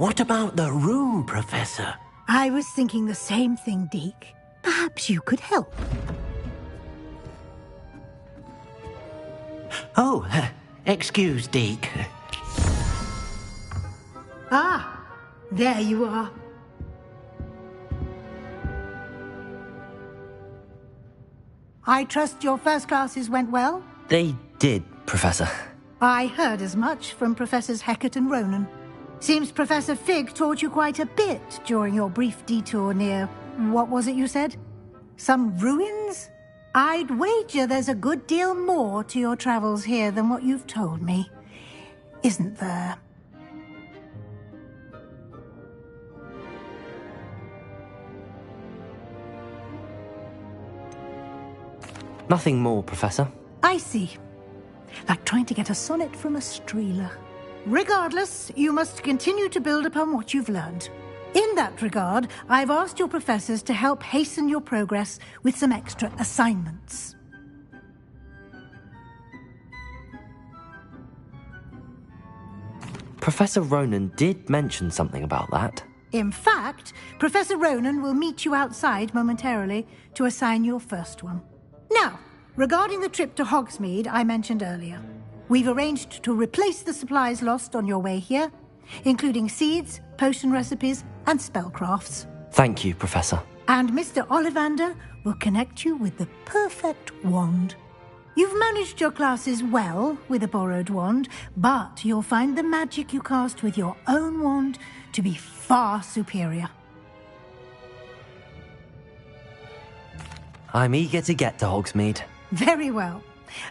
What about the room, Professor? I was thinking the same thing, Deke. Perhaps you could help. Oh, excuse, Deke. Ah, there you are. I trust your first classes went well? They did, Professor. I heard as much from Professors Hecat and Ronan. Seems Professor Fig taught you quite a bit during your brief detour near... what was it you said? Some ruins? I'd wager there's a good deal more to your travels here than what you've told me. Isn't there? Nothing more, Professor. I see. Like trying to get a sonnet from a streeler. Regardless, you must continue to build upon what you've learned. In that regard, I've asked your professors to help hasten your progress with some extra assignments. Professor Ronan did mention something about that. In fact, Professor Ronan will meet you outside momentarily to assign your first one. Now, regarding the trip to Hogsmeade I mentioned earlier, we've arranged to replace the supplies lost on your way here, including seeds, potion recipes, and spellcrafts. Thank you, Professor. And Mr. Ollivander will connect you with the perfect wand. You've managed your classes well with a borrowed wand, but you'll find the magic you cast with your own wand to be far superior. I'm eager to get to Hogsmeade. Very well.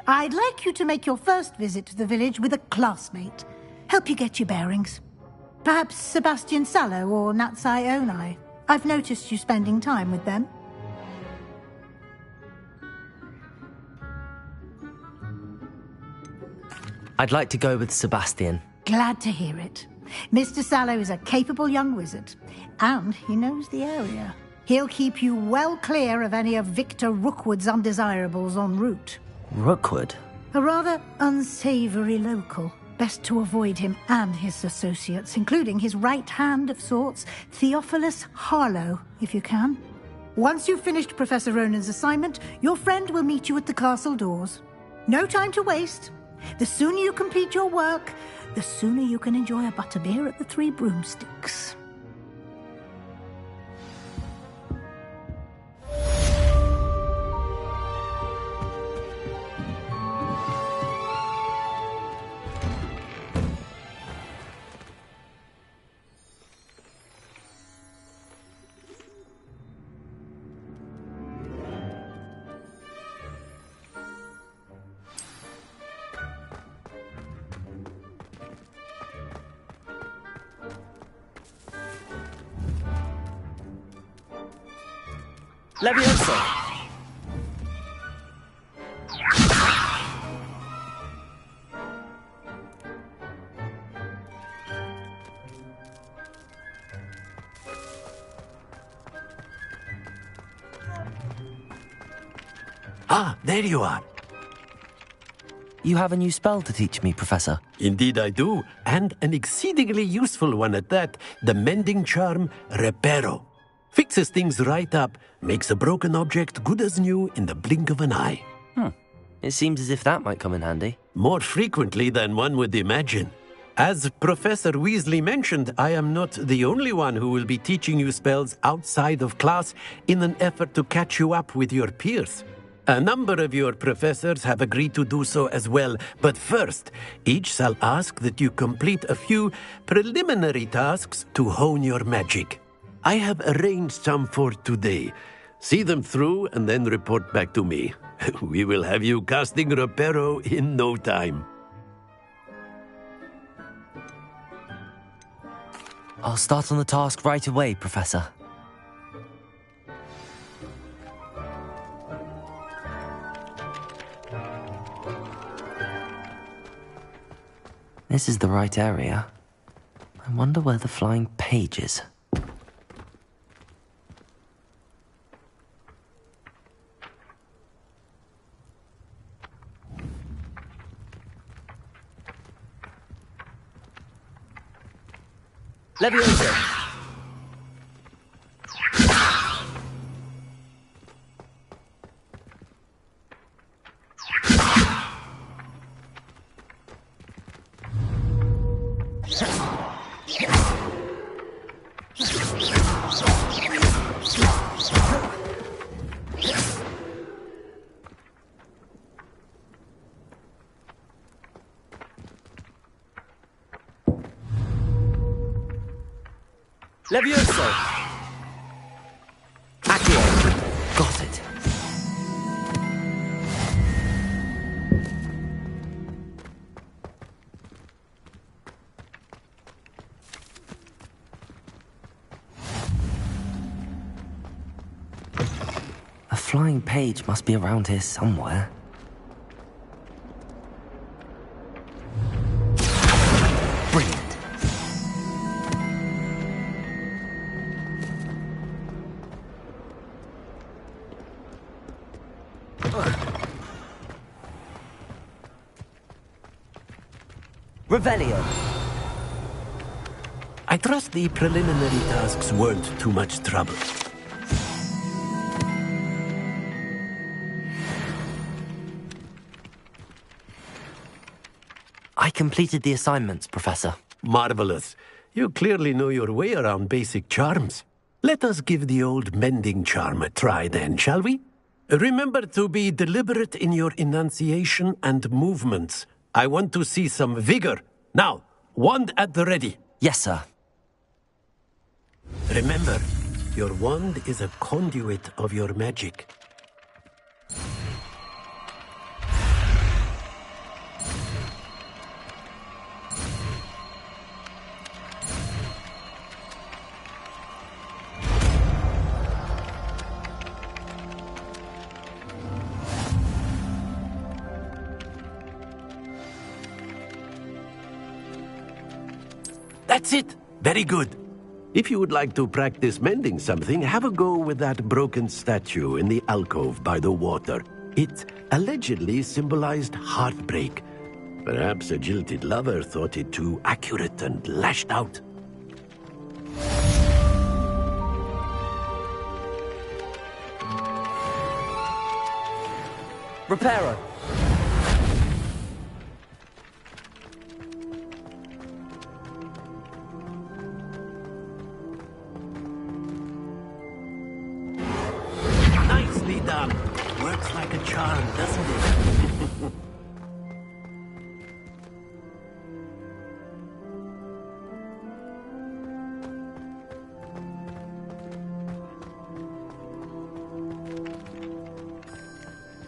I'd like you to make your first visit to the village with a classmate. Help you get your bearings. Perhaps Sebastian Sallow or Natsai Onai. I've noticed you spending time with them. I'd like to go with Sebastian. Glad to hear it. Mr. Sallow is a capable young wizard, and he knows the area. He'll keep you well clear of any of Victor Rookwood's undesirables en route. Rookwood? A rather unsavory local. Best to avoid him and his associates, including his right hand of sorts, Theophilus Harlow, if you can. Once you've finished Professor Ronan's assignment, your friend will meet you at the castle doors. No time to waste. The sooner you complete your work, the sooner you can enjoy a butterbeer at the Three Broomsticks. Levioso! Ah, there you are. You have a new spell to teach me, Professor. Indeed I do, and an exceedingly useful one at that. The mending charm, Reparo. Fixes things right up, makes a broken object good as new in the blink of an eye. It seems as if that might come in handy. More frequently than one would imagine. As Professor Weasley mentioned, I am not the only one who will be teaching you spells outside of class in an effort to catch you up with your peers. A number of your professors have agreed to do so as well, but first, each shall ask that you complete a few preliminary tasks to hone your magic. I have arranged some for today. See them through and then report back to me. We will have you casting Reparo in no time. I'll start on the task right away, Professor. This is the right area. I wonder where the flying page is. Leviosa! Levioso! Accio! Got it. A flying page must be around here somewhere. Brilliant. Revelio. I trust the preliminary tasks weren't too much trouble. I completed the assignments, Professor. Marvelous. You clearly know your way around basic charms. Let us give the old mending charm a try then, shall we? Remember to be deliberate in your enunciation and movements. I want to see some vigor. Now, wand at the ready. Yes, sir. Remember, your wand is a conduit of your magic. That's it. Very good. If you would like to practice mending something, have a go with that broken statue in the alcove by the water. It allegedly symbolized heartbreak. Perhaps a jilted lover thought it too accurate and lashed out. Reparo. Nicely done. Works like a charm, doesn't it?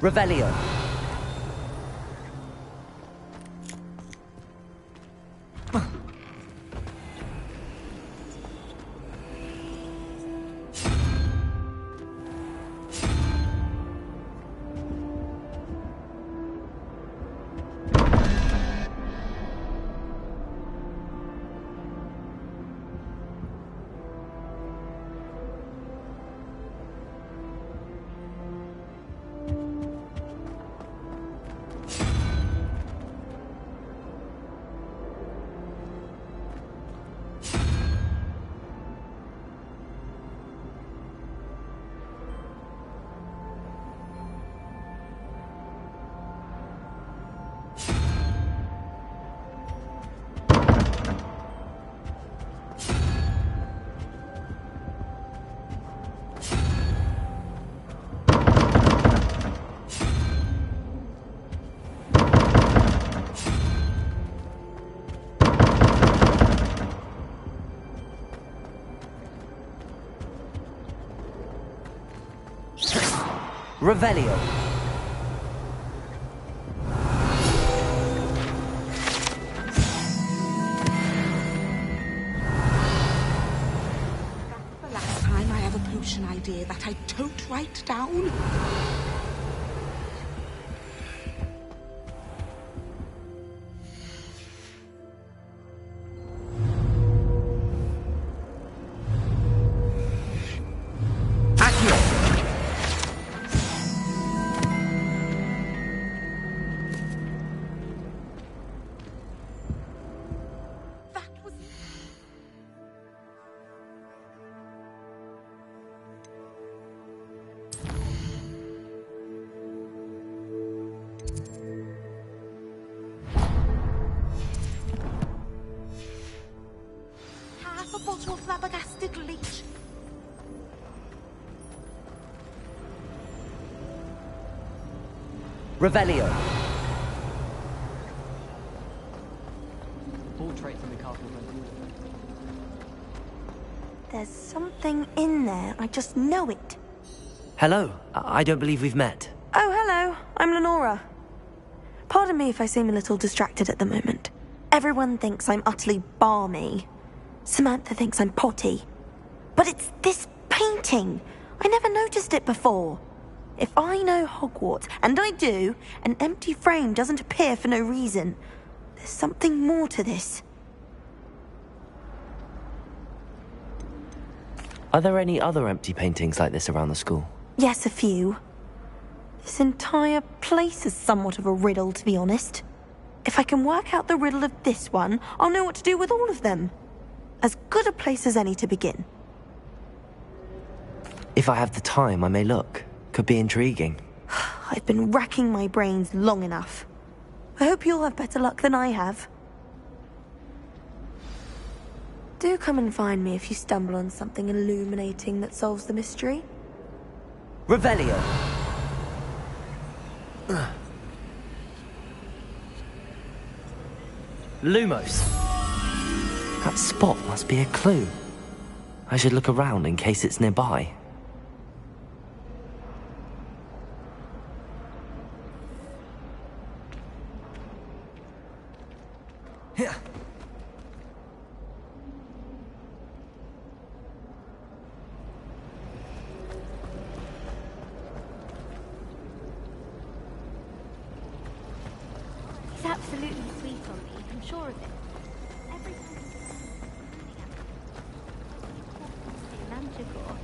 Revelio. Revelio. The last time I have a potion idea that I don't write down. A bottle of flabbergasted leech. Revelio. Portrait from the castle. There's something in there. I just know it. Hello. I don't believe we've met. Oh, hello. I'm Lenora. Pardon me if I seem a little distracted at the moment. Everyone thinks I'm utterly balmy. Samantha thinks I'm potty. But it's this painting. I never noticed it before. If I know Hogwarts, and I do, an empty frame doesn't appear for no reason. There's something more to this. Are there any other empty paintings like this around the school? Yes, a few. This entire place is somewhat of a riddle, to be honest. If I can work out the riddle of this one, I'll know what to do with all of them. As good a place as any to begin. If I have the time, I may look. Could be intriguing. I've been racking my brains long enough. I hope you'll have better luck than I have. Do come and find me if you stumble on something illuminating that solves the mystery. Revelio. Lumos. That spot must be a clue. I should look around in case it's nearby. Here. He's absolutely sweet on me, I'm sure of it. Every time he's magical.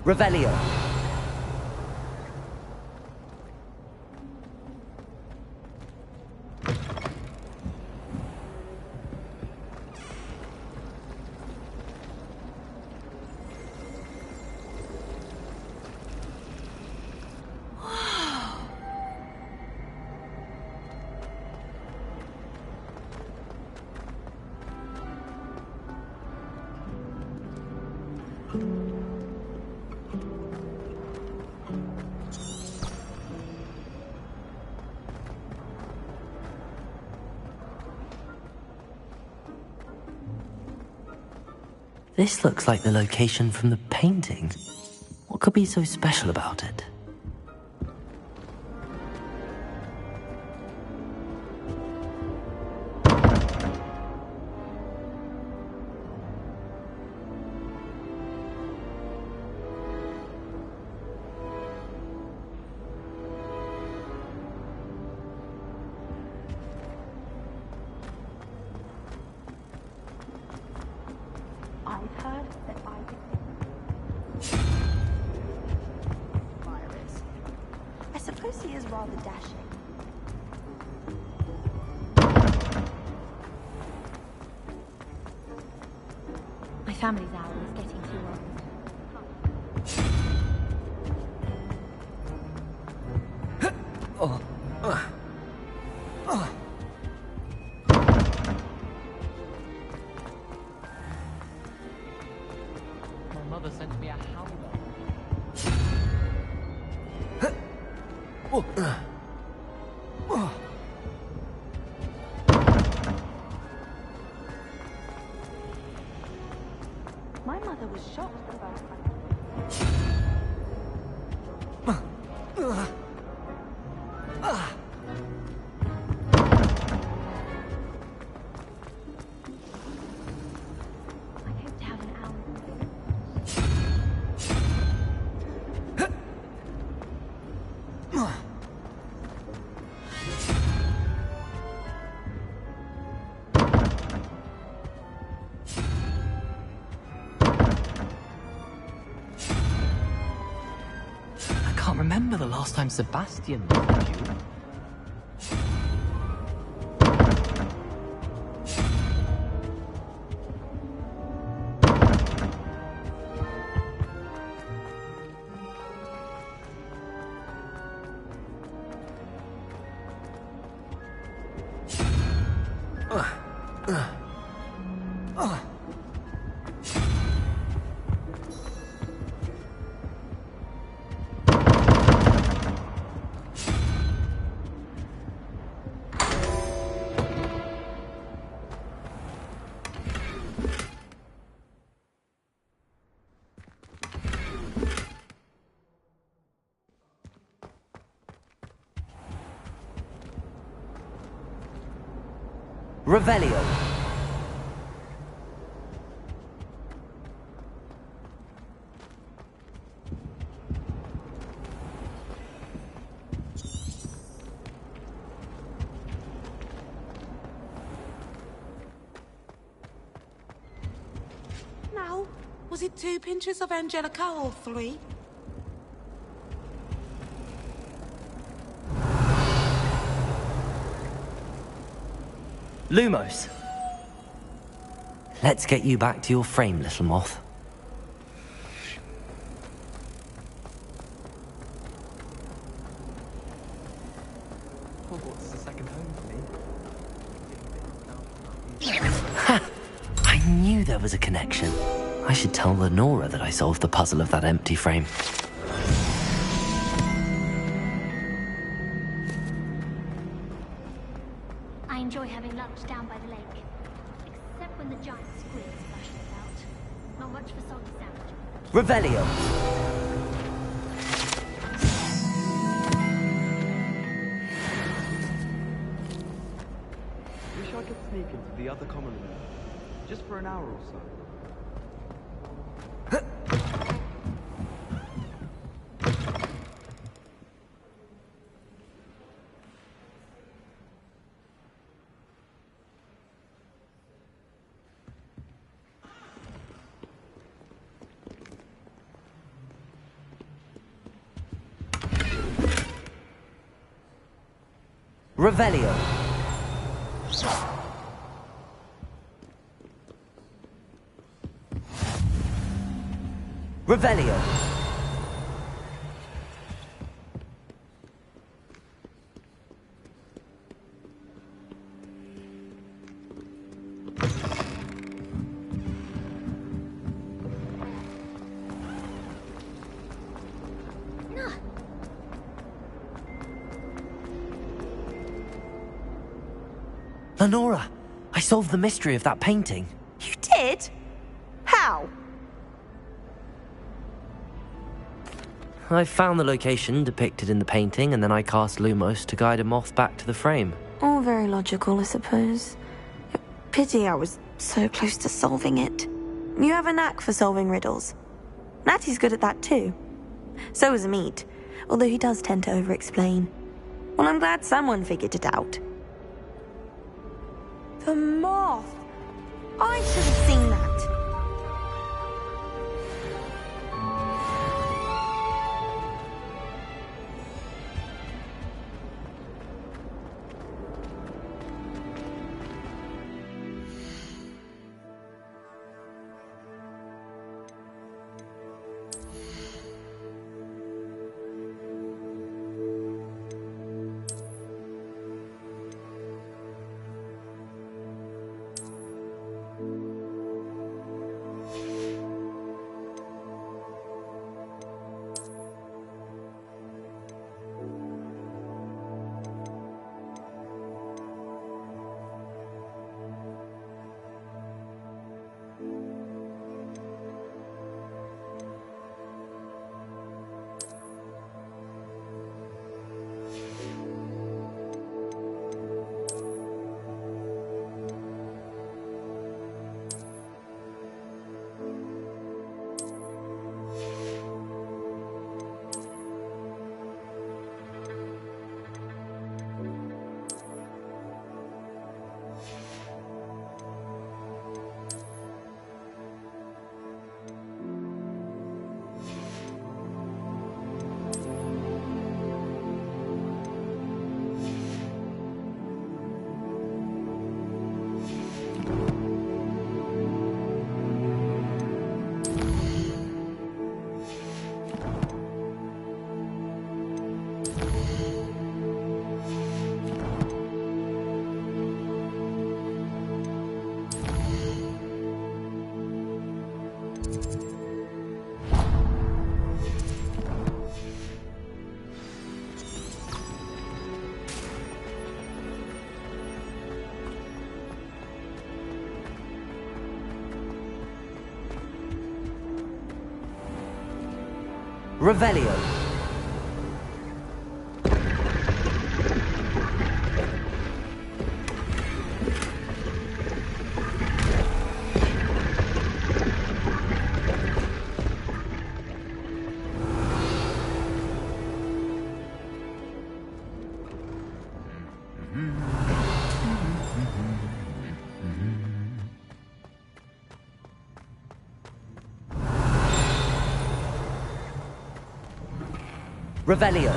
Revelio. This looks like the location from the painting. What could be so special about it? I've heard that I suppose he is rather dashing. My family's owl is getting too old. mother sent me a howler. My mother was shocked the first time. I hope to have an hour. I can't remember the last time Sebastian left you. Revelio. Now, was it 2 pinches of Angelica or 3? Lumos. Let's get you back to your frame, little moth. Hogwarts is a second home for me. Ha! I knew there was a connection. I should tell Lenora that I solved the puzzle of that empty frame. I enjoy having lunch down by the lake. Except when the giant squid splashes out. Not much for soggy sandwiches. Revelio. Wish I could sneak into the other common room, just for an hour or so. Revelio. Revelio. Lenora, I solved the mystery of that painting. You did? How? I found the location depicted in the painting, and then I cast Lumos to guide a moth back to the frame. All very logical, I suppose. Pity I was so close to solving it. You have a knack for solving riddles. Natty's good at that too. So is Amit, although he does tend to over-explain. Well, I'm glad someone figured it out. The moth! I should have seen that. Revelio. Revelio.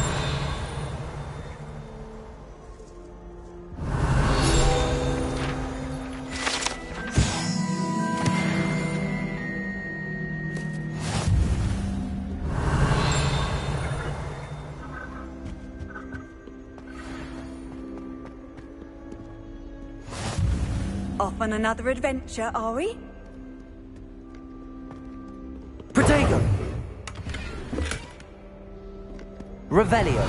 Off on another adventure, are we? Protego. Revelio.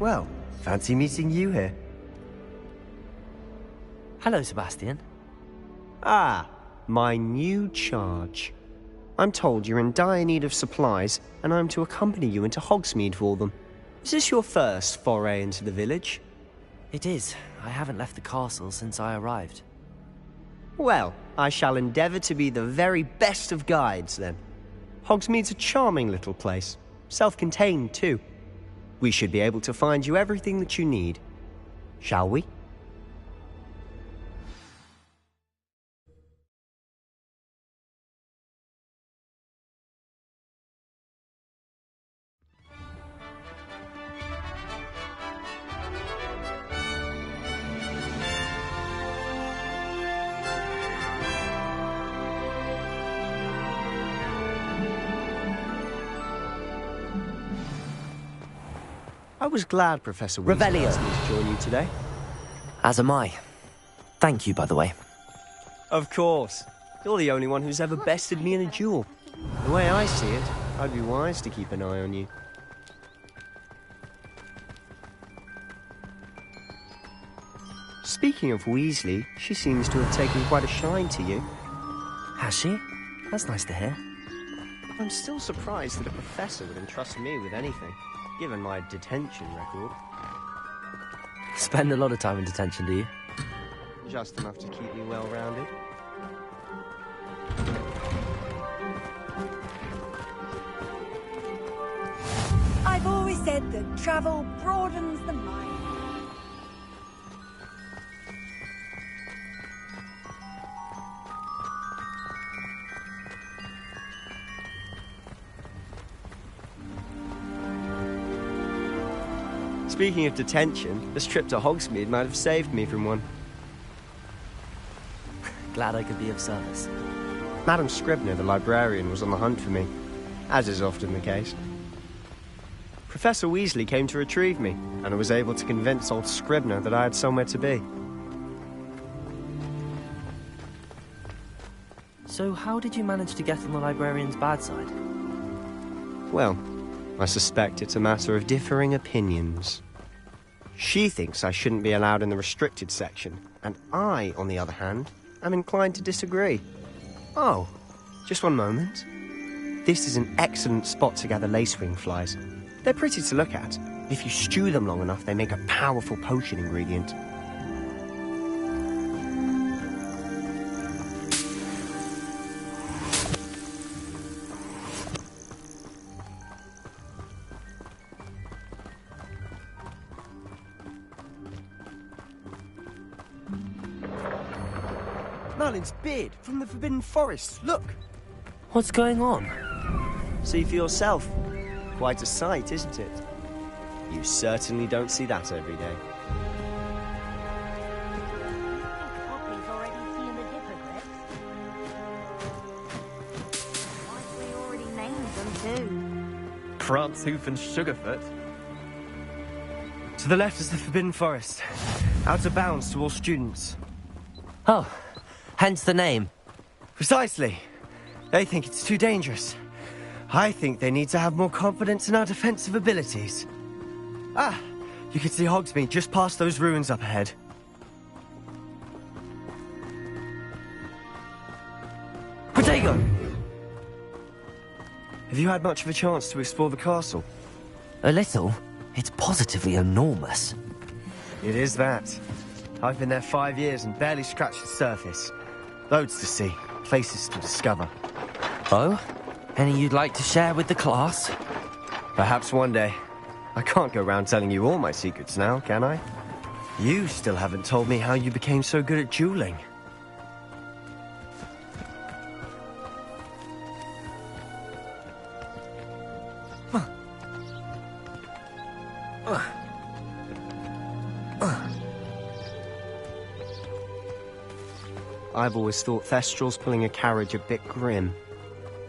Well, fancy meeting you here. Hello, Sebastian. Ah, my new charge. I'm told you're in dire need of supplies, and I'm to accompany you into Hogsmeade for them. Is this your first foray into the village? It is. I haven't left the castle since I arrived. Well, I shall endeavour to be the very best of guides, then. Hogsmeade's a charming little place. Self-contained, too. We should be able to find you everything that you need. Shall we? I was glad Professor Weasley asked me to join you today. As am I. Thank you, by the way. Of course. You're the only one who's ever bested me in a duel. The way I see it, I'd be wise to keep an eye on you. Speaking of Weasley, she seems to have taken quite a shine to you. Has she? That's nice to hear. I'm still surprised that a professor would entrust me with anything, given my detention record. Spend a lot of time in detention, do you? Just enough to keep me well-rounded. I've always said that travel broadens the mind. Speaking of detention, this trip to Hogsmeade might have saved me from one. Glad I could be of service. Madam Scribner, the librarian, was on the hunt for me, as is often the case. Professor Weasley came to retrieve me, and I was able to convince old Scribner that I had somewhere to be. So how did you manage to get on the librarian's bad side? Well, I suspect it's a matter of differing opinions. She thinks I shouldn't be allowed in the restricted section, and I, on the other hand, am inclined to disagree. Oh, just one moment. This is an excellent spot to gather lacewing flies. They're pretty to look at. If you stew them long enough, they make a powerful potion ingredient. Merlin's beard from the Forbidden Forest. Look! What's going on? See for yourself. Quite a sight, isn't it? You certainly don't see that every day. Poppy's already seen the hippogriffs. Like we already named them too. Prantzhoof and Sugarfoot. To the left is the Forbidden Forest. Out of bounds to all students. Oh, hence the name. Precisely. They think it's too dangerous. I think they need to have more confidence in our defensive abilities. Ah, You can see Hogsmeade just past those ruins up ahead. Protego! Have you had much of a chance to explore the castle? A little. It's positively enormous. It is that. I've been there 5 years and barely scratched the surface. Loads to see, places to discover. Oh? Any you'd like to share with the class? Perhaps one day. I can't go around telling you all my secrets now, can I? You still haven't told me how you became so good at dueling. I've always thought Thestrals pulling a carriage a bit grim.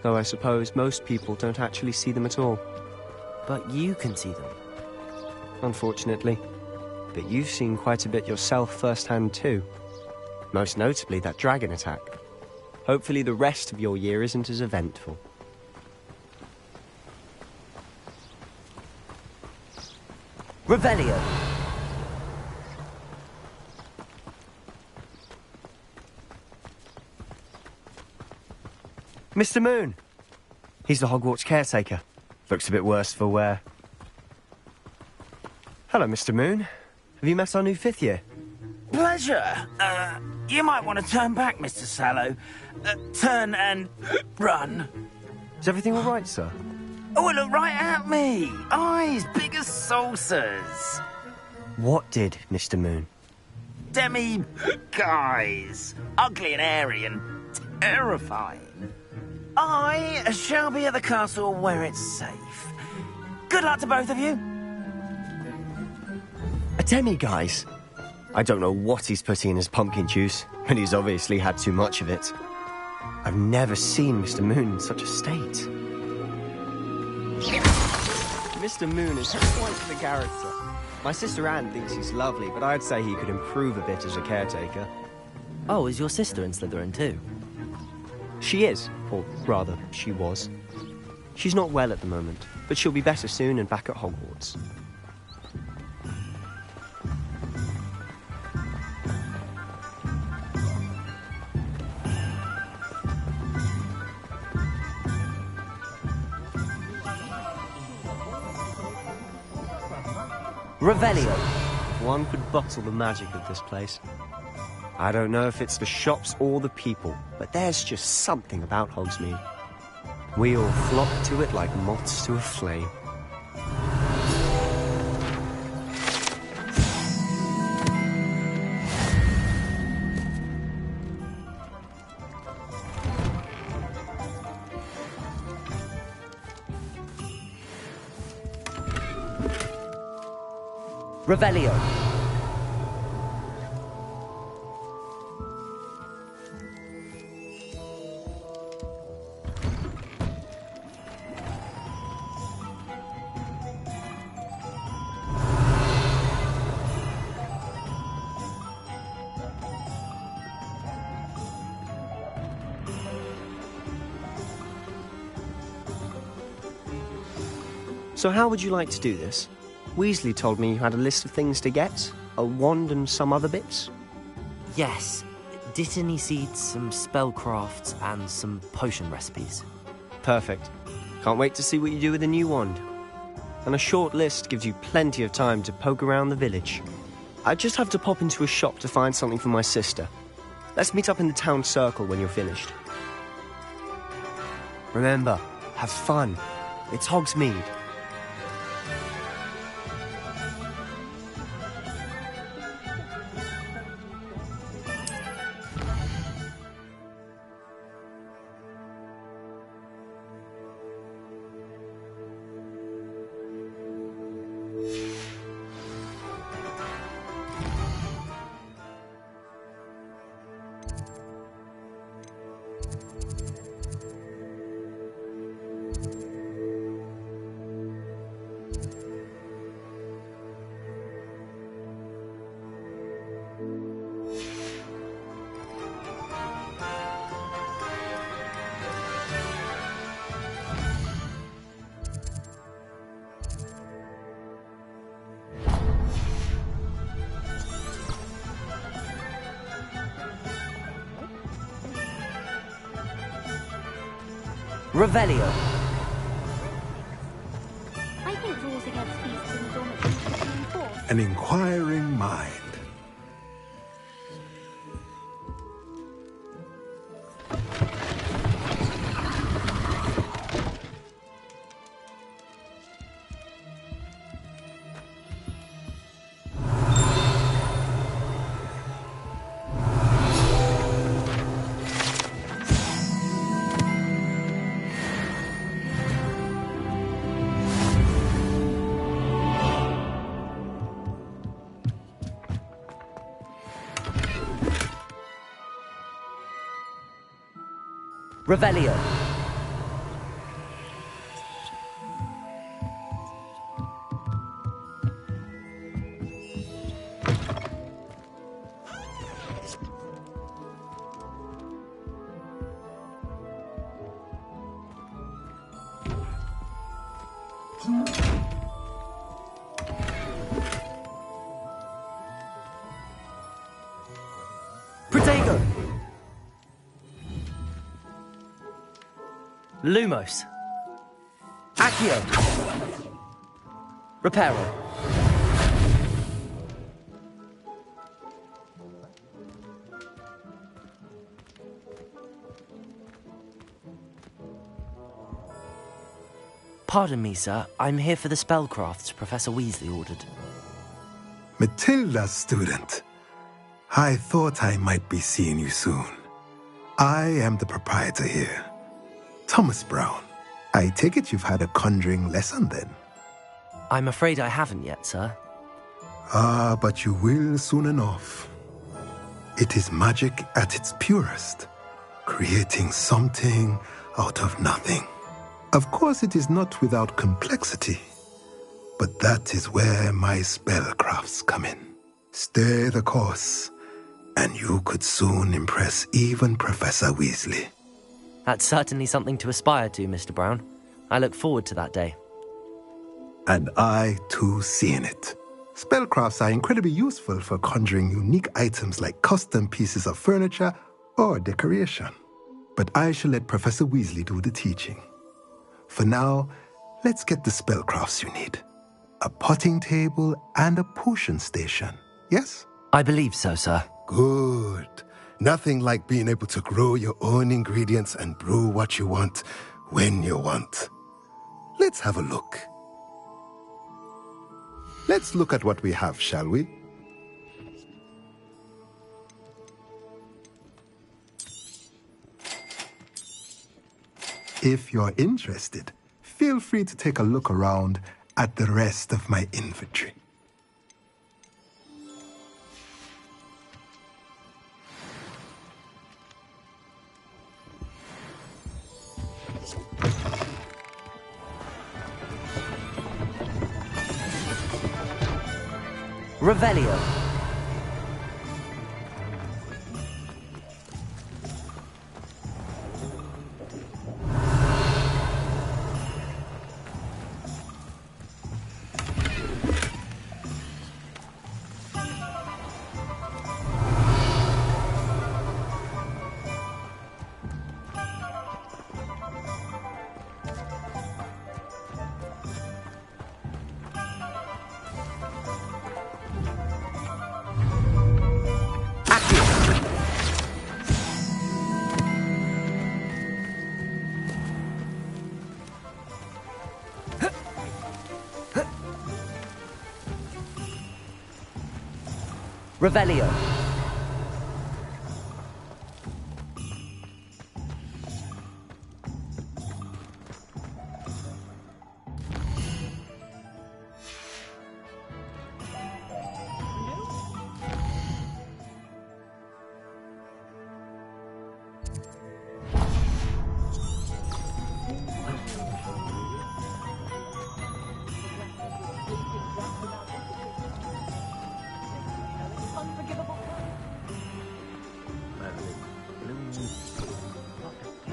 Though I suppose most people don't actually see them at all. But you can see them. Unfortunately. But you've seen quite a bit yourself firsthand too. Most notably that dragon attack. Hopefully the rest of your year isn't as eventful. Revelio! Mr. Moon! He's the Hogwarts caretaker. Looks a bit worse for wear. Hello, Mr. Moon. Have you met our new 5th year? Pleasure. You might want to turn back, Mr. Sallow. Turn and run. Is everything all right, sir? Oh, look right at me. Eyes big as saucers. What did, Mr. Moon? Demi guys. Ugly and airy and terrifying. I shall be at the castle where it's safe. Good luck to both of you. A demi-guise? I don't know what he's putting in his pumpkin juice, but he's obviously had too much of it. I've never seen Mr. Moon in such a state. Mr. Moon is quite the character. My sister Anne thinks he's lovely, but I'd say he could improve a bit as a caretaker. Oh, is your sister in Slytherin too? She is, or rather, she was. She's not well at the moment, but she'll be better soon and back at Hogwarts. Revelio! If one could bottle the magic of this place. I don't know if it's the shops or the people, but there's just something about Hogsmeade. We all flock to it like moths to a flame. Revelio! So how would you like to do this? Weasley told me you had a list of things to get, a wand and some other bits. Yes. Dittany seeds, some spellcrafts, and some potion recipes. Perfect. Can't wait to see what you do with the new wand. And a short list gives you plenty of time to poke around the village. I just have to pop into a shop to find something for my sister. Let's meet up in the town circle when you're finished. Remember, have fun. It's Hogsmeade. Revelio. I think rules against beasts in the dormitories should be enforced. An inquiring mind. Revelio. Protego. Lumos. Accio. Reparo. Pardon me, sir. I'm here for the spellcrafts Professor Weasley ordered. Matilda, student. I thought I might be seeing you soon. I am the proprietor here. Thomas Brown. I take it you've had a conjuring lesson then? I'm afraid I haven't yet, sir. Ah, but you will soon enough. It is magic at its purest, creating something out of nothing. Of course, it is not without complexity, but that is where my spellcrafts come in. Stay the course, and you could soon impress even Professor Weasley. That's certainly something to aspire to, Mr. Brown. I look forward to that day. And I, too, seeing it. Spellcrafts are incredibly useful for conjuring unique items like custom pieces of furniture or decoration. But I shall let Professor Weasley do the teaching. For now, let's get the spellcrafts you need. A potting table and a potion station, yes? I believe so, sir. Good. Nothing like being able to grow your own ingredients and brew what you want when you want. Let's have a look. Let's look at what we have, shall we? If you're interested, feel free to take a look around at the rest of my inventory. Revelio. Revelio.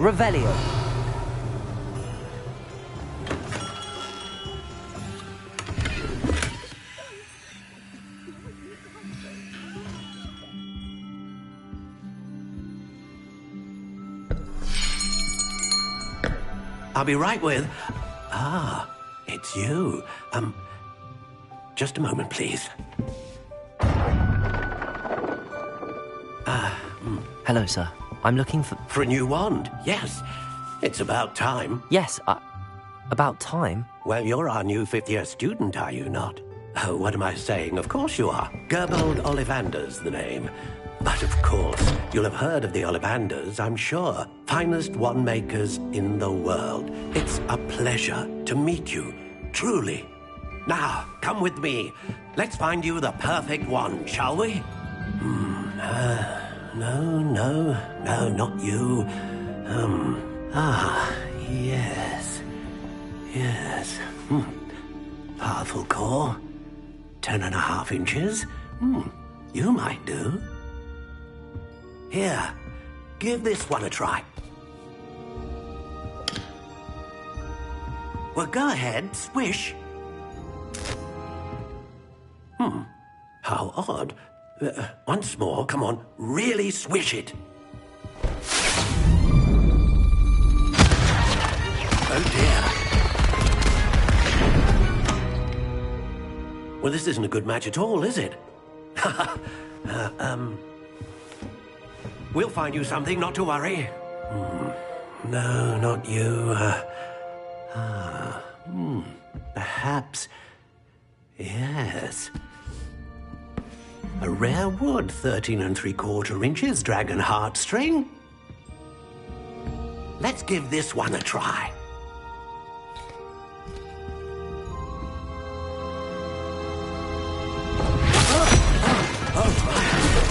Revelio. I'll be right with... Ah, it's you. Just a moment, please. Hello, sir. I'm looking for... For a new wand, yes. It's about time. Yes, about time? Well, you're our new fifth-year student, are you not? Oh, what am I saying? Of course you are. Gerbold Ollivander's the name. But of course, you'll have heard of the Ollivanders, I'm sure. Finest wand makers in the world. It's a pleasure to meet you, truly. Now, come with me. Let's find you the perfect wand, shall we? No, not you. Yes. Powerful core. 10.5 inches. You might do. Here, give this one a try. Well, go ahead, swish. How odd. Once more, come on, really swish it. Oh dear. Well, this isn't a good match at all, is it? We'll find you something, not to worry. No, not you. Perhaps... Yes. A rare wood, 13 3/4 inches, dragon heartstring. Let's give this one a try.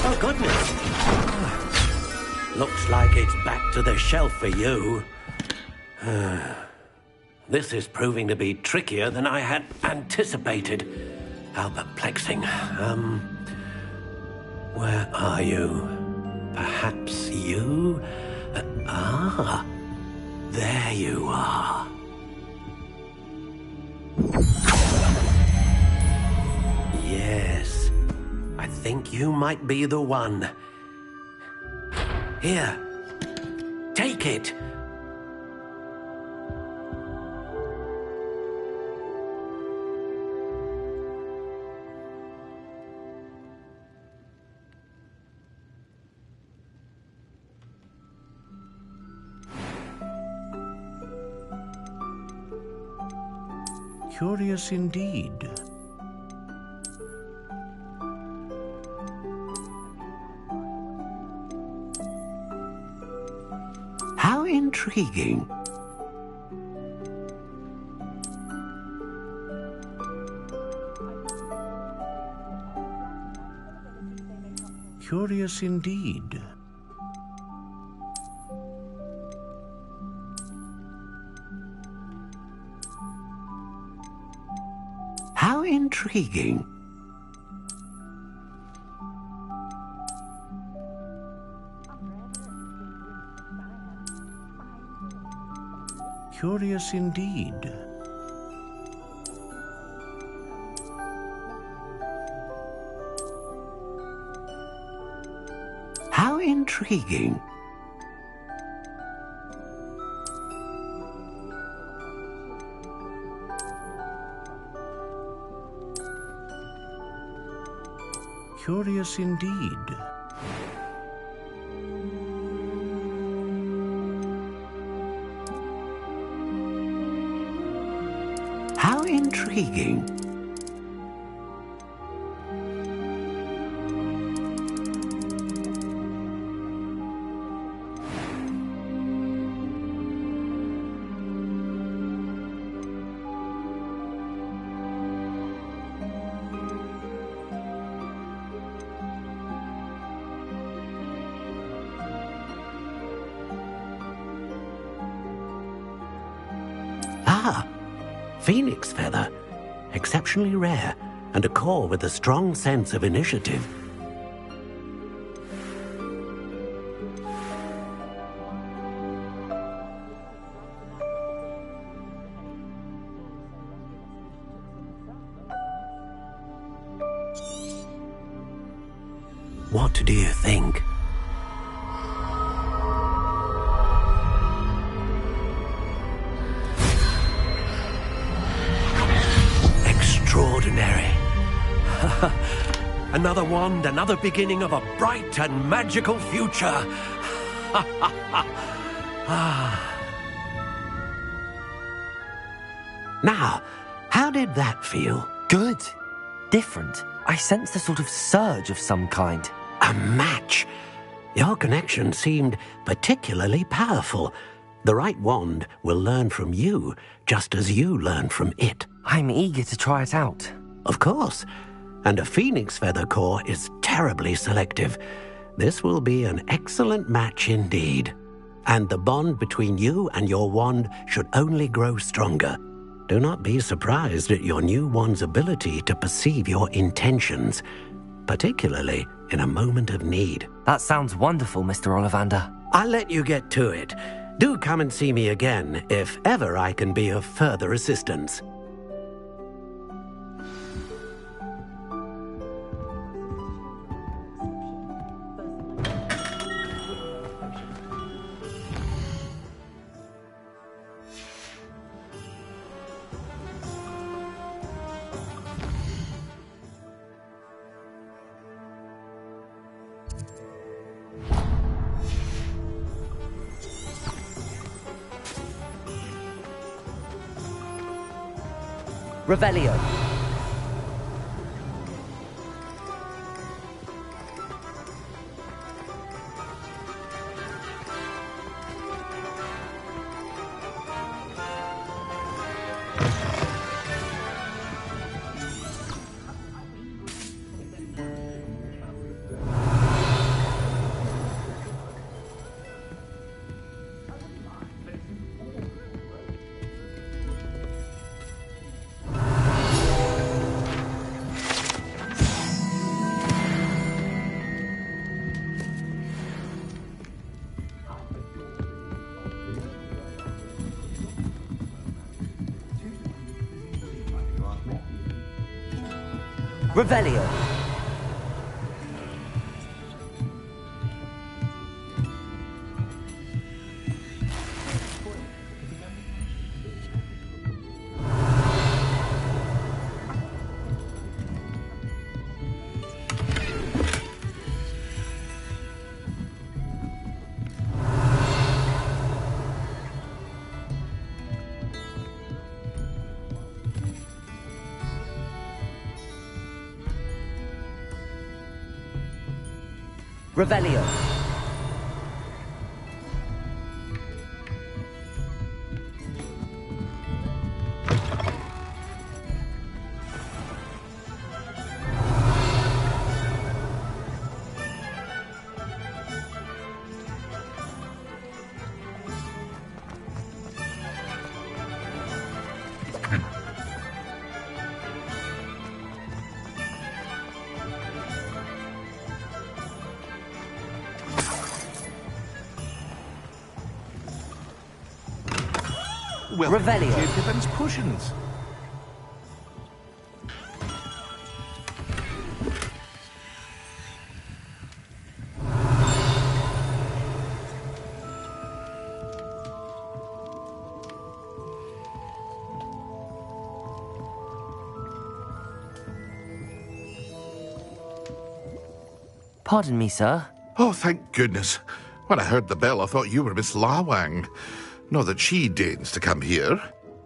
Oh, goodness. Looks like it's back to the shelf for you. This is proving to be trickier than I had anticipated. How perplexing. Where are you? Perhaps you? There you are. Yes, I think you might be the one. Here, take it. Curious indeed. How intriguing. Curious indeed. How intriguing. Curious indeed. How intriguing. Curious indeed. How intriguing. Phoenix feather, exceptionally rare, and a core with a strong sense of initiative. What do you think? Another wand, another beginning of a bright and magical future. Now, how did that feel? Good. Different. I sensed a sort of surge of some kind. A match. Your connection seemed particularly powerful. The right wand will learn from you, just as you learn from it. I'm eager to try it out. Of course. And a phoenix feather core is terribly selective. This will be an excellent match indeed. And the bond between you and your wand should only grow stronger. Do not be surprised at your new wand's ability to perceive your intentions, particularly in a moment of need. That sounds wonderful, Mr. Ollivander. I'll let you get to it. Do come and see me again if ever I can be of further assistance. Revelio. Revelio. Revelio. Well, Revelio. J. Pippin's potions. Pardon me, sir. Oh, thank goodness. When I heard the bell, I thought you were Miss Lawang. Not that she deigns to come here.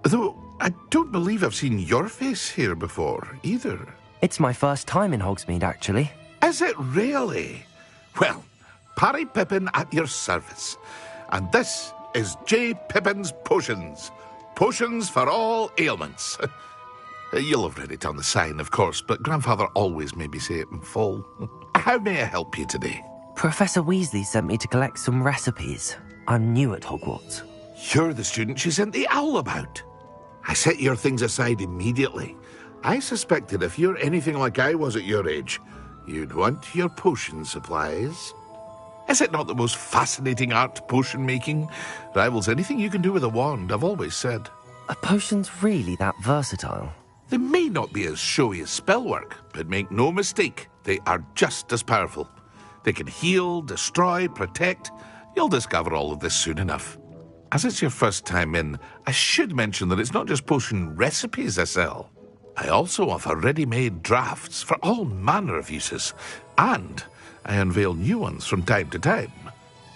Though I don't believe I've seen your face here before, either. It's my first time in Hogsmeade, actually. Is it really? Well, Parry Pippin at your service. And this is J. Pippin's Potions. Potions for all ailments. You'll have read it on the sign, of course, but Grandfather always made me say it in full. How may I help you today? Professor Weasley sent me to collect some recipes. I'm new at Hogwarts. You're the student she sent the owl about. I set your things aside immediately. I suspected if you're anything like I was at your age, you'd want your potion supplies. Is it not the most fascinating art, potion making? Rivals anything you can do with a wand, I've always said. Are potions really that versatile? They may not be as showy as spellwork, but make no mistake, they are just as powerful. They can heal, destroy, protect. You'll discover all of this soon enough. As it's your first time in, I should mention that it's not just potion recipes I sell. I also offer ready-made drafts for all manner of uses, and I unveil new ones from time to time.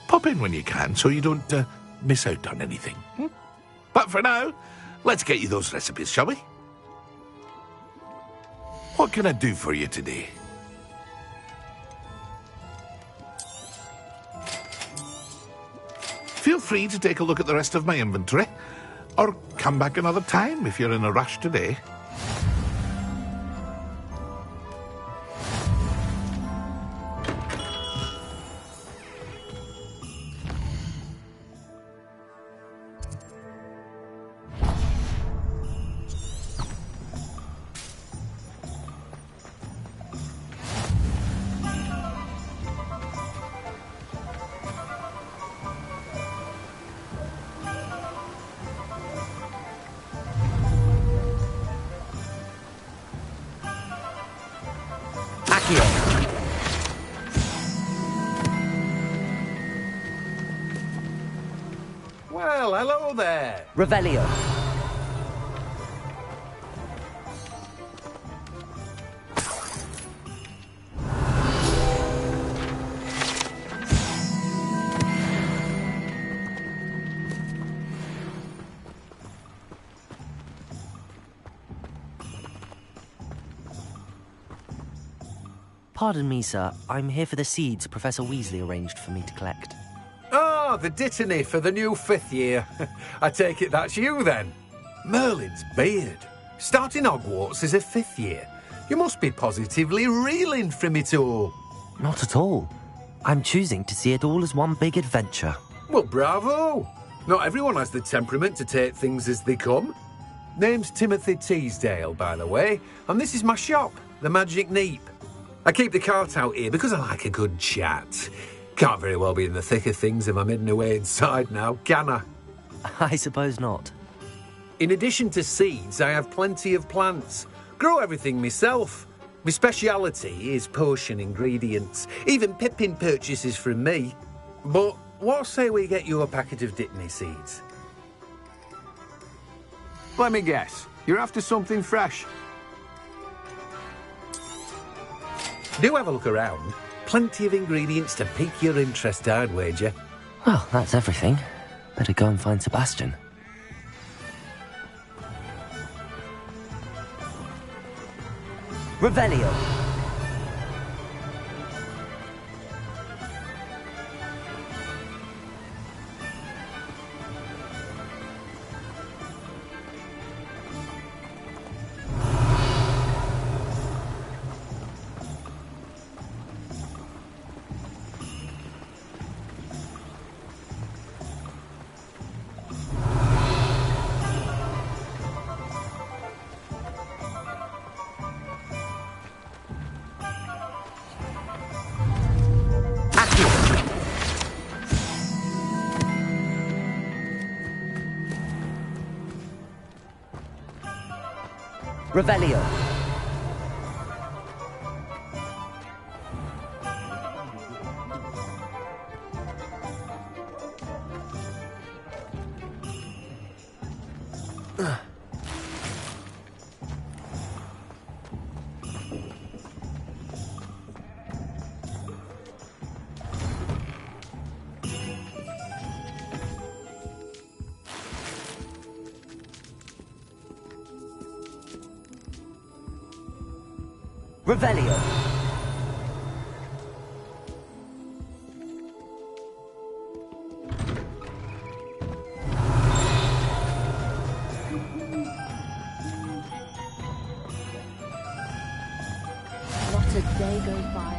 Pop in when you can so you don't miss out on anything. But for now, let's get you those recipes, shall we? What can I do for you today? Feel free to take a look at the rest of my inventory, or come back another time if you're in a rush today. Well, hello there. Revelio. Pardon me, sir. I'm here for the seeds Professor Weasley arranged for me to collect. Oh, the dittany for the new 5th year. I take it that's you, then. Merlin's beard. Starting Hogwarts as a 5th year. You must be positively reeling from it all. Not at all. I'm choosing to see it all as one big adventure. Well, bravo. Not everyone has the temperament to take things as they come. Name's Timothy Teasdale, by the way, and this is my shop, the Magic Neep. I keep the cart out here because I like a good chat. Can't very well be in the thick of things if I'm hidden away inside now, can I? I suppose not. In addition to seeds, I have plenty of plants. Grow everything myself. My speciality is potion ingredients. Even Pippin purchases from me. But what say we get you a packet of Dittany seeds? Let me guess. You're after something fresh. Do have a look around. Plenty of ingredients to pique your interest, I'd wager. Well, that's everything. Better go and find Sebastian. Revelio. Revelio. Revelio. Not a day goes by.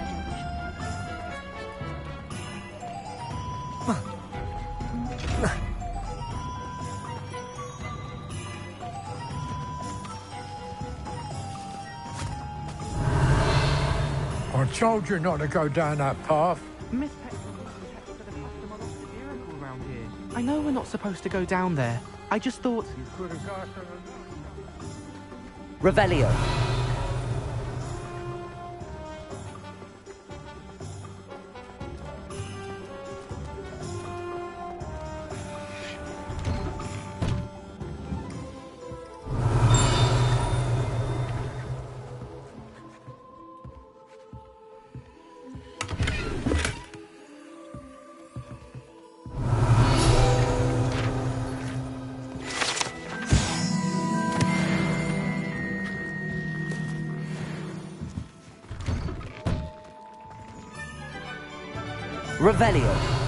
I told you not to go down that path. Miss Peck's for the custom on the miracle around here. I know we're not supposed to go down there. I just thought... You could have got Revelio. Revelio.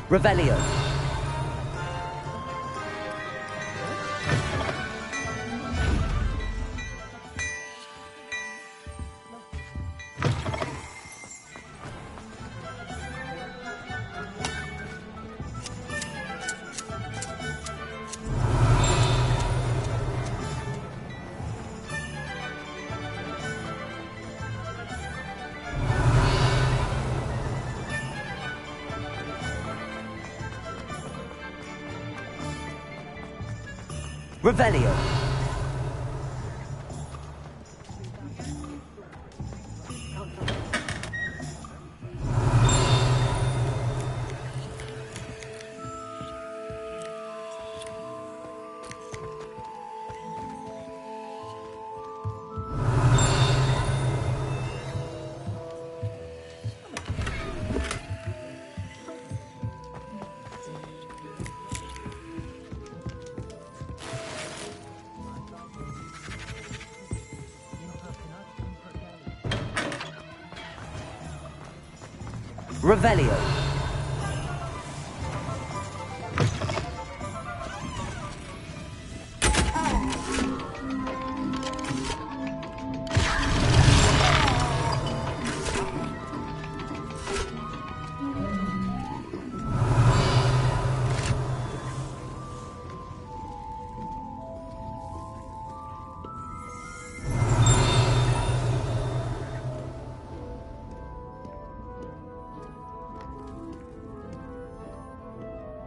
Revelio. Revelio. Revelio.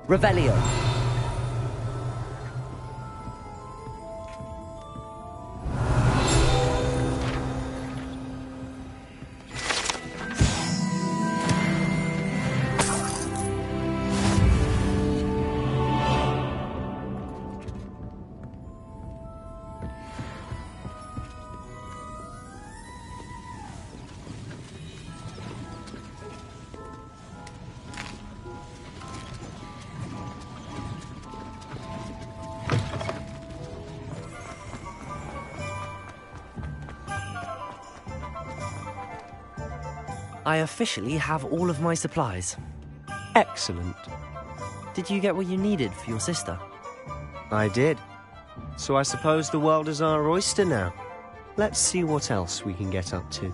Revelio. I officially have all of my supplies. Excellent. Did you get what you needed for your sister? I did. So I suppose the world is our oyster now. Let's see what else we can get up to.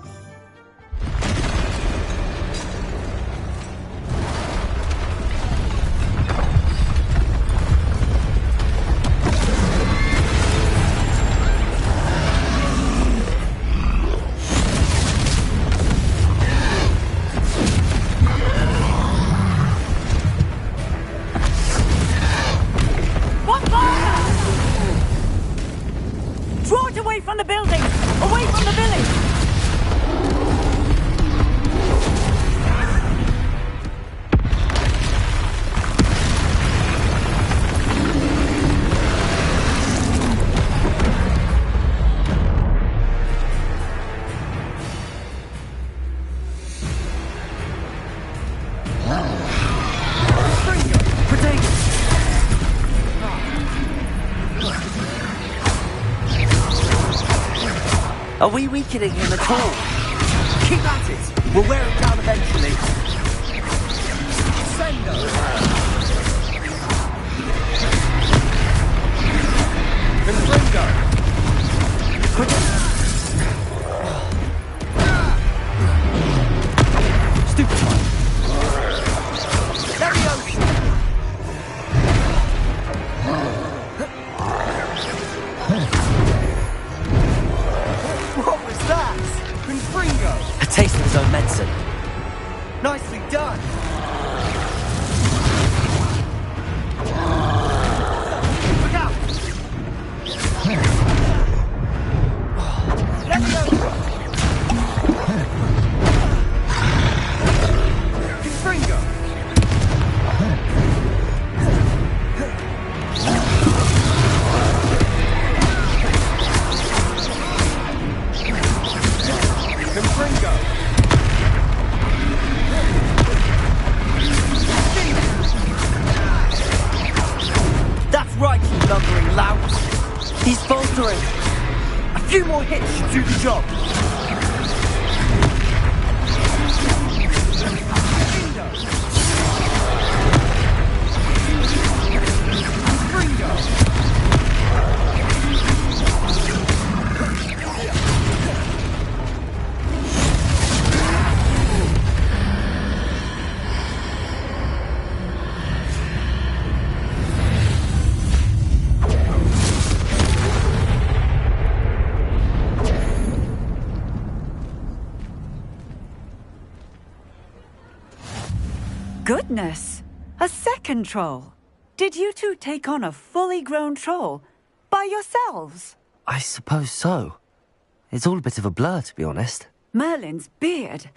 Are we weakening him at all? Keep at it! We'll wear him down eventually. Sendo! Confringo! Stupid one! Leviosa! his own medicine. Nicely done! Look out! Let's go! Fringo! That's right, you lumbering lout. He's faltering. A few more hits should do the job. Goodness! A second troll! Did you two take on a fully grown troll? By yourselves? I suppose so. It's all a bit of a blur, to be honest. Merlin's beard.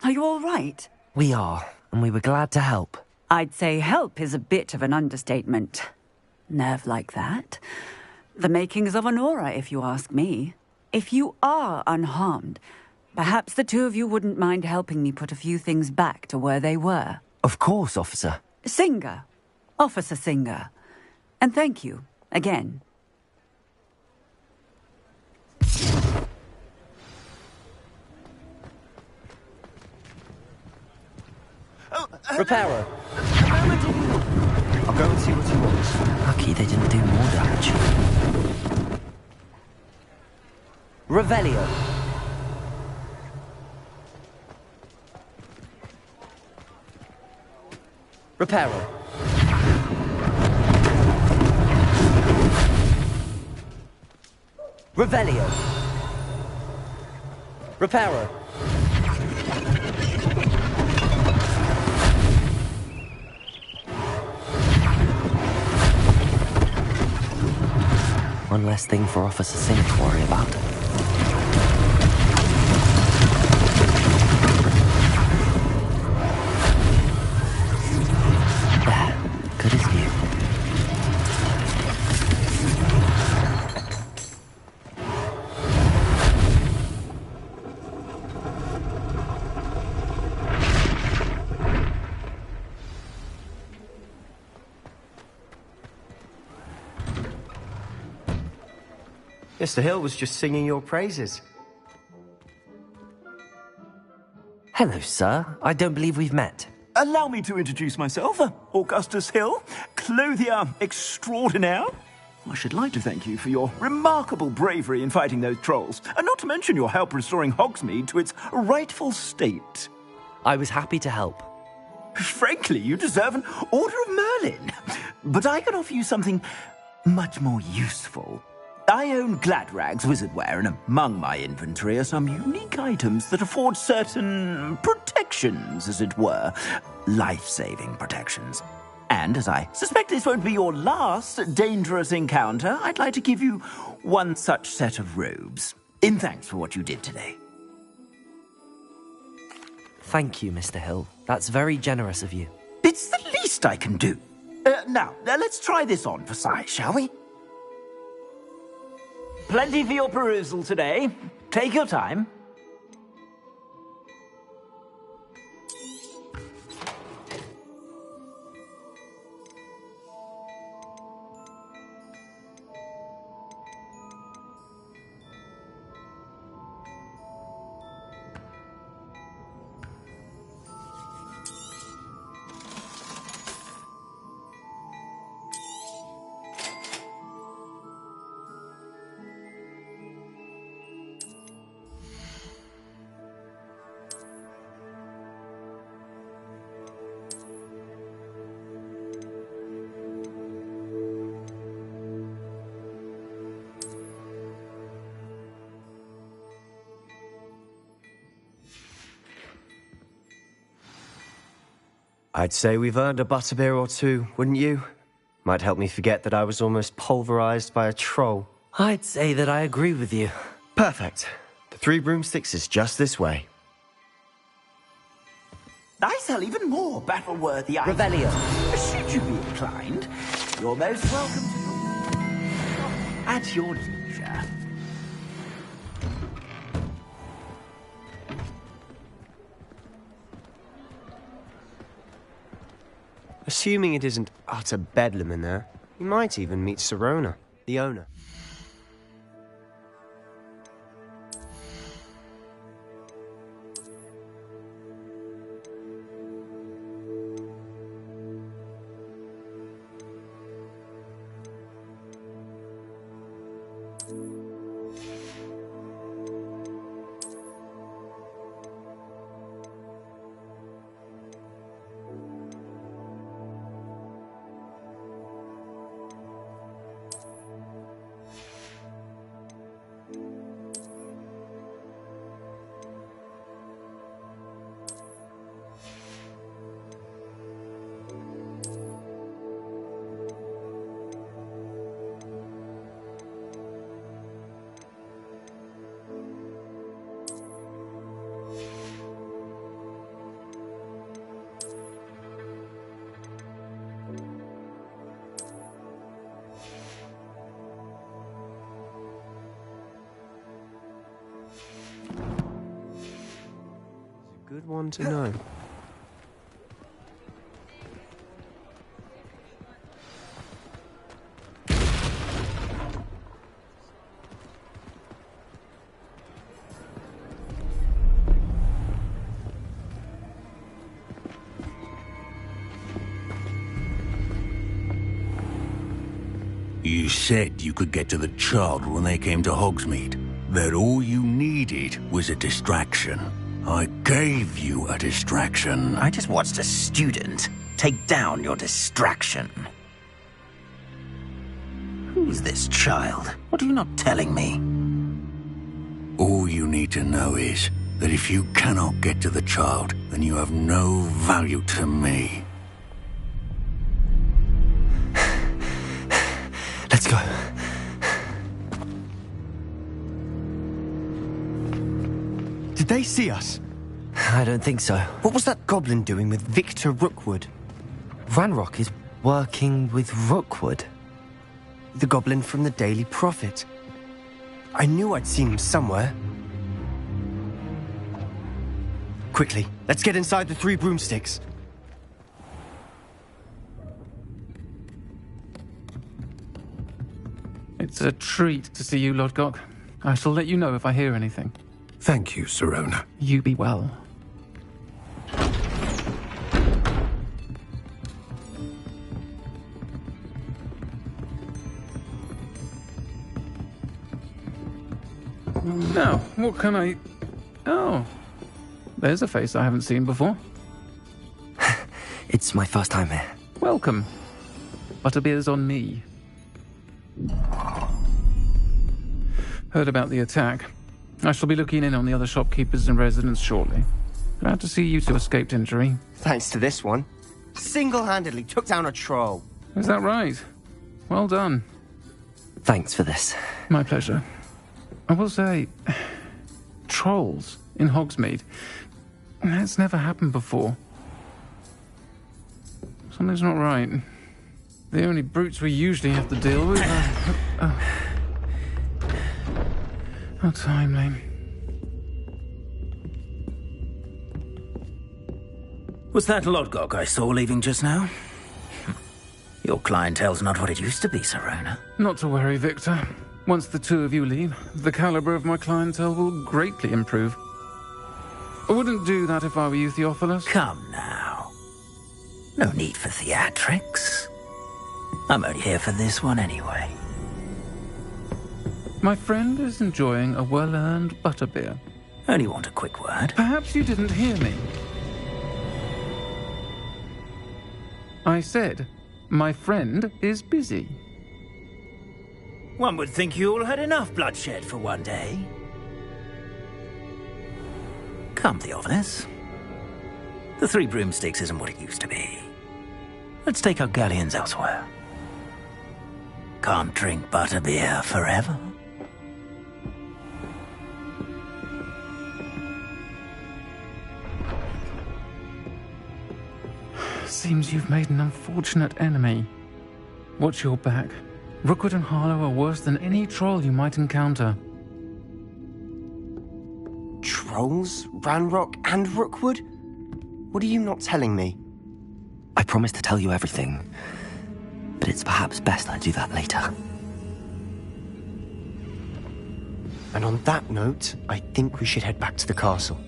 Are you all right? We are, and we were glad to help. I'd say help is a bit of an understatement. Nerve like that. The makings of an aura, if you ask me. If you are unharmed, perhaps the two of you wouldn't mind helping me put a few things back to where they were. Of course, officer. Singer. Officer Singer. And thank you, again. Reparo. I'll go and see what he wants. Lucky they didn't do more damage. Revelio. Reparo. Revelio. Reparo. One less thing for Officer Singh to worry about. There, good as new. Mr. Hill was just singing your praises. Hello, sir. I don't believe we've met. Allow me to introduce myself, Augustus Hill, clothier extraordinaire. I should like to thank you for your remarkable bravery in fighting those trolls, and not to mention your help restoring Hogsmeade to its rightful state. I was happy to help. Frankly, you deserve an Order of Merlin. But I can offer you something much more useful. I own Gladrag's wizardware, and among my inventory are some unique items that afford certain protections, as it were. Life-saving protections. And as I suspect this won't be your last dangerous encounter, I'd like to give you one such set of robes, in thanks for what you did today. Thank you, Mr. Hill. That's very generous of you. It's the least I can do. Now, let's try this on for size, shall we? Plenty for your perusal today. Take your time. I'd say we've earned a butterbeer or two, wouldn't you? Might help me forget that I was almost pulverized by a troll. I'd say that I agree with you. Perfect. The 3 broomsticks is just this way. I sell even more battle-worthy items. Revelio. Should you be inclined, you're most welcome to at your leisure. Assuming it isn't utter bedlam in there, you might even meet Sirona, the owner. Good one to know. You said you could get to the child when they came to Hogsmeade. That all you needed was a distraction. I gave you a distraction. I just watched a student take down your distraction. Who's this child? What are you not telling me? All you need to know is that if you cannot get to the child, then you have no value to me. Let's go. Did they see us? I don't think so. What was that goblin doing with Victor Rookwood? Ranrock is working with Rookwood. The goblin from the Daily Prophet. I knew I'd seen him somewhere. Quickly, let's get inside the 3 broomsticks. It's a treat to see you, Lodgok. I shall let you know if I hear anything. Thank you, Sirona. You be well. Now, what can I... Oh, there's a face I haven't seen before. It's my first time here. Welcome. Butterbeer's on me. Heard about the attack. I shall be looking in on the other shopkeepers and residents shortly. Glad to see you two escaped injury. Thanks to this one. Single-handedly took down a troll. Is that right? Well done. Thanks for this. My pleasure. I will say, trolls in Hogsmeade. That's never happened before. Something's not right. The only brutes we usually have to deal with are... How timely. Was that Lodgok I saw leaving just now? Your clientele's not what it used to be, Sirona. Not to worry, Victor. Once the 2 of you leave, the caliber of my clientele will greatly improve. I wouldn't do that if I were you, Theophilus. Come now. No need for theatrics. I'm only here for this one anyway. My friend is enjoying a well-earned butterbeer. Only want a quick word. Perhaps you didn't hear me. I said, my friend is busy. One would think you all had enough bloodshed for one day. Come, Theophilus. The Three Broomsticks isn't what it used to be. Let's take our galleons elsewhere. Can't drink butterbeer forever. Seems you've made an unfortunate enemy. Watch your back. Rookwood and Harlow are worse than any troll you might encounter. Trolls? Ranrock and Rookwood? What are you not telling me? I promised to tell you everything, but it's perhaps best I do that later. And on that note, I think we should head back to the castle.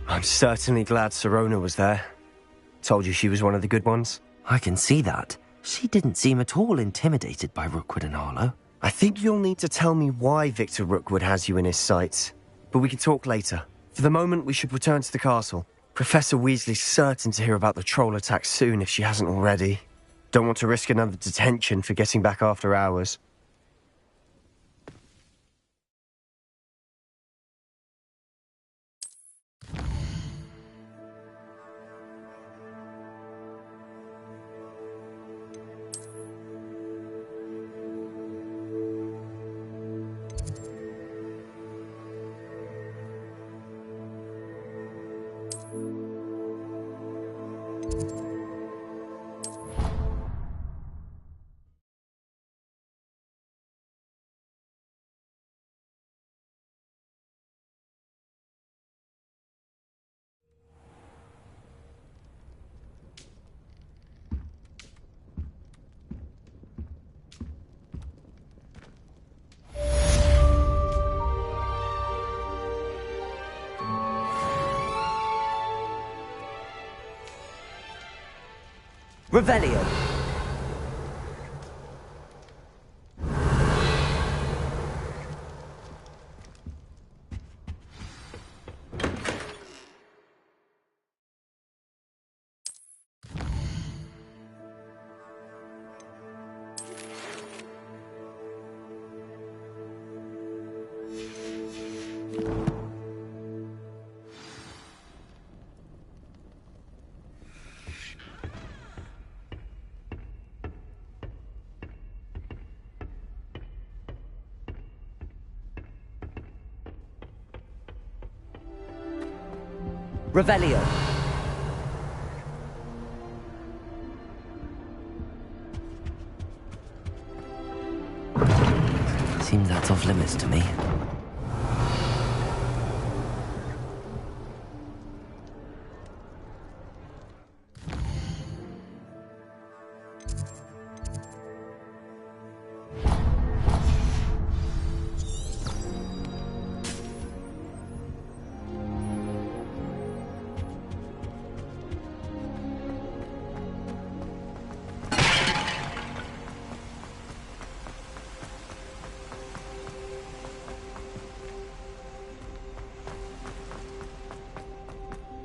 I'm certainly glad Sirona was there. Told you she was one of the good ones. I can see that. She didn't seem at all intimidated by Rookwood and Harlow. I think you'll need to tell me why Victor Rookwood has you in his sights. But we can talk later. For the moment, we should return to the castle. Professor Weasley's certain to hear about the troll attack soon if she hasn't already. Don't want to risk another detention for getting back after hours. Revelio. Revelio. Seems that's off limits to me.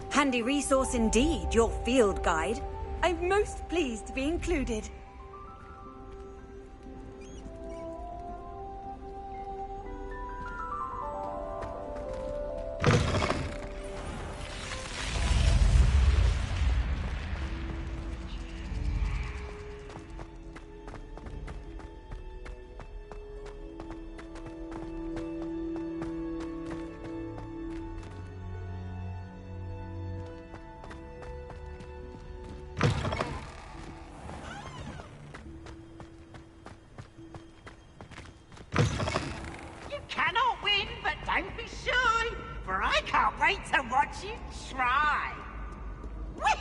Handy resource indeed, your field guide. I'm most pleased to be included. Don't be shy, for I can't wait to watch you try. Whee!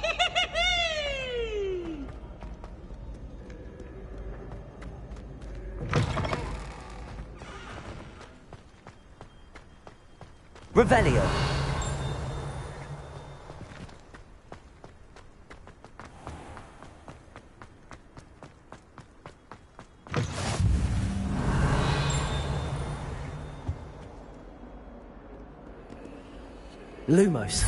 Revelio. Lumos.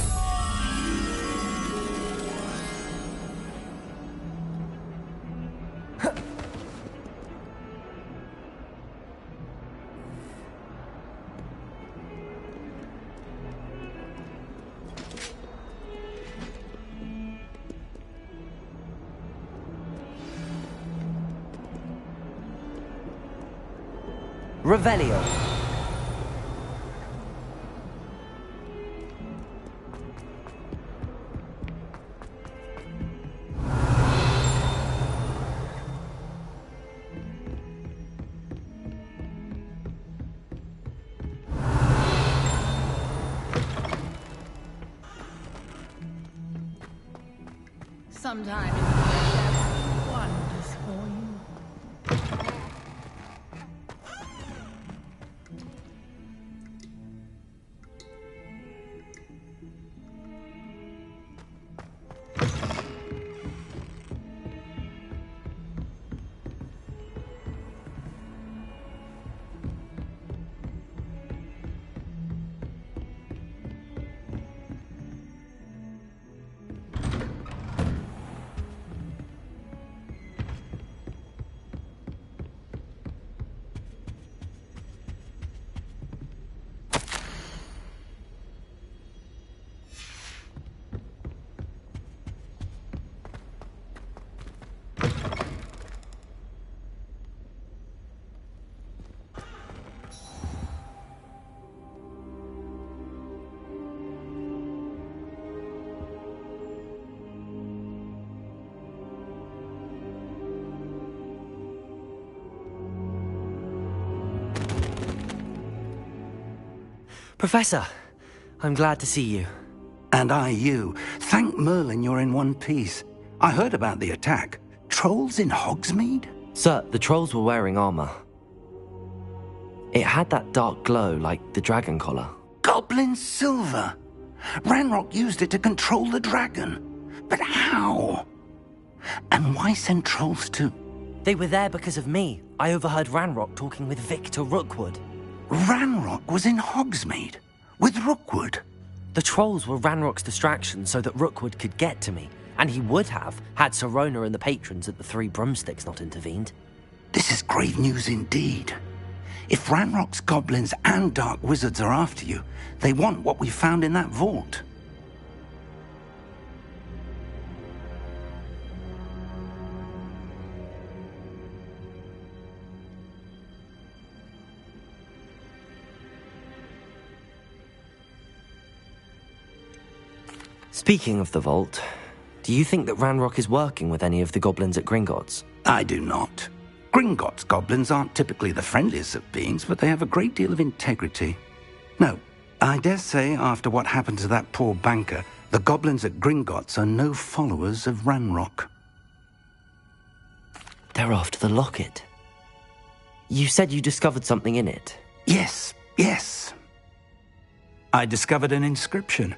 Revelio. Sometime in the future, wonders for you. Professor, I'm glad to see you. And I you. Thank Merlin you're in one piece. I heard about the attack. Trolls in Hogsmeade? Sir, the trolls were wearing armor. It had that dark glow like the dragon collar. Goblin silver! Ranrock used it to control the dragon. But how? And why send trolls to... They were there because of me. I overheard Ranrock talking with Victor Rookwood. Ranrock was in Hogsmeade? With Rookwood? The trolls were Ranrock's distraction so that Rookwood could get to me. And he would have, had Sirona and the patrons at the Three Broomsticks not intervened. This is grave news indeed. If Ranrock's goblins and dark wizards are after you, they want what we found in that vault. Speaking of the vault, do you think that Ranrock is working with any of the goblins at Gringotts? I do not. Gringotts goblins aren't typically the friendliest of beings, but they have a great deal of integrity. No, I dare say after what happened to that poor banker, the goblins at Gringotts are no followers of Ranrock. They're after the locket. You said you discovered something in it. Yes. I discovered an inscription.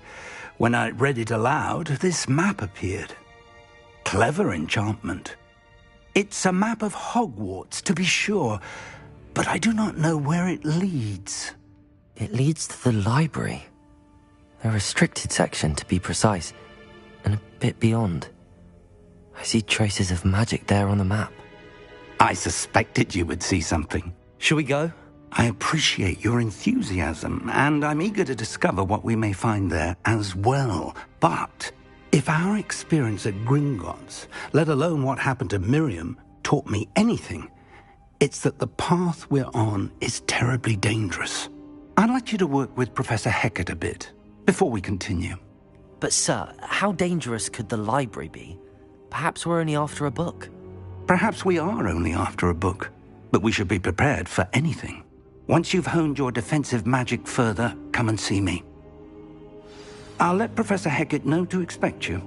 When I read it aloud, this map appeared. Clever enchantment. It's a map of Hogwarts, to be sure, but I do not know where it leads. It leads to the library. The restricted section, to be precise, and a bit beyond. I see traces of magic there on the map. I suspected you would see something. Shall we go? I appreciate your enthusiasm, and I'm eager to discover what we may find there as well. But if our experience at Gringotts, let alone what happened to Miriam, taught me anything, it's that the path we're on is terribly dangerous. I'd like you to work with Professor Hecat a bit before we continue. But sir, how dangerous could the library be? Perhaps we're only after a book. Perhaps we are only after a book, but we should be prepared for anything. Once you've honed your defensive magic further, come and see me. I'll let Professor Hecat know to expect you.